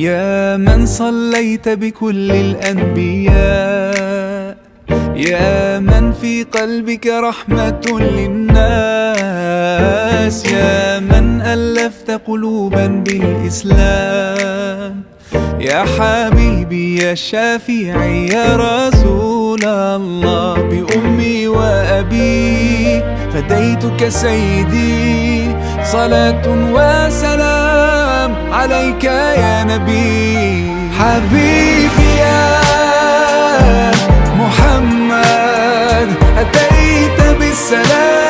يا من صليت بكل الأنبياء، يا من في قلبك رحمة للناس، يا من ألفت قلوبا بالإسلام، يا حبيبي يا شافعي يا رسول الله، بأمي وأبي فديتك سيدي، صلاة وسلام عليك يا نبي. حبيبي يا محمد أتيت بالسلام،